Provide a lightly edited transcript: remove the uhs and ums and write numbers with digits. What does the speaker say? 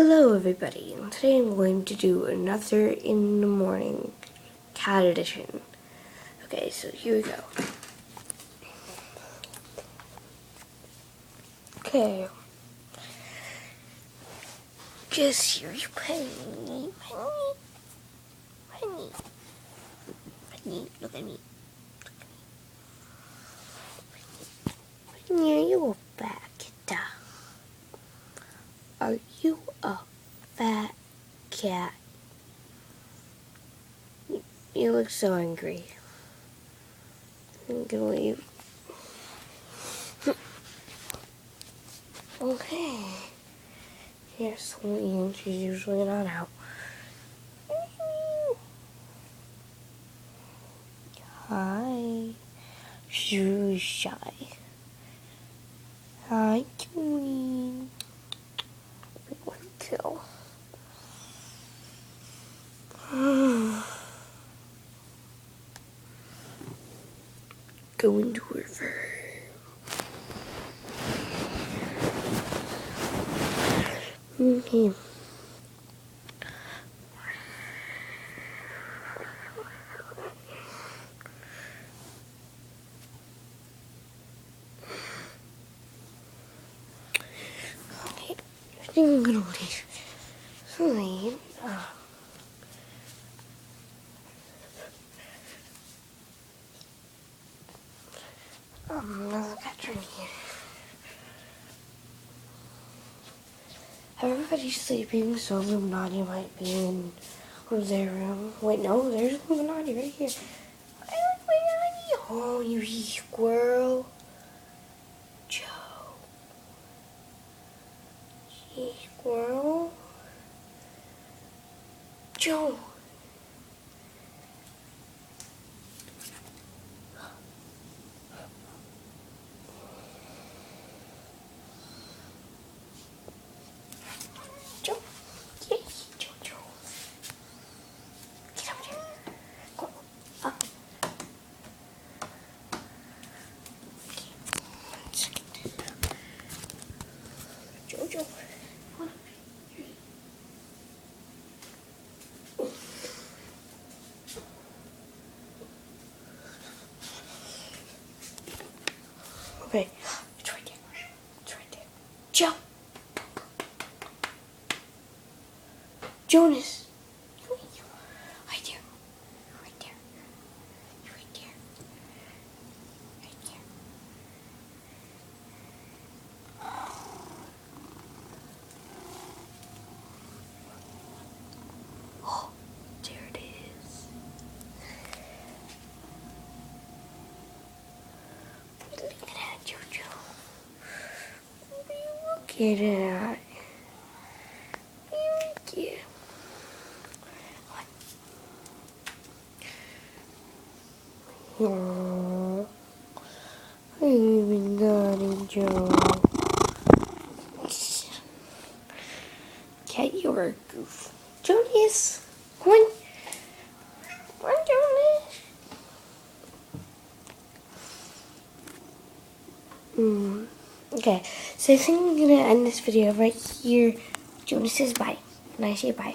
Hello everybody, and today I'm going to do another in the morning cat edition. Okay, so here we go. Okay. Just here you penny. Penny, look at me. Penny, are you a fat cat? Are you a fat cat? You look so angry. I'm gonna leave. Okay. Yes, Ian, she's usually not out. Hi. She's really shy. Hi, Queen. One kill. Go into her fur. Okay. Okay. I think I'm gonna leave. Sleep. Another bedroom here. Everybody's sleeping, so Illuminati might be in their room. Wait, no, there's Illuminati right here. Illuminati! Oh, you squirrel. Joe. Squirrel. Joe. Joe. Yay, Joe. Get up here. Go up. Okay. 1 second. Jojo. Okay, it's right there. It's right there. Joe. Jonas. Right there. Right there. Right there. Right there. Oh, there it is. Look at that, Jojo. What are you looking at? Yeah. Aww. I'm even naughty, Joe. Cat, you're a goof. Jonas, come on. Come on, Jonas. Okay, so I think I'm going to end this video right here. Jonas says bye, and I say bye.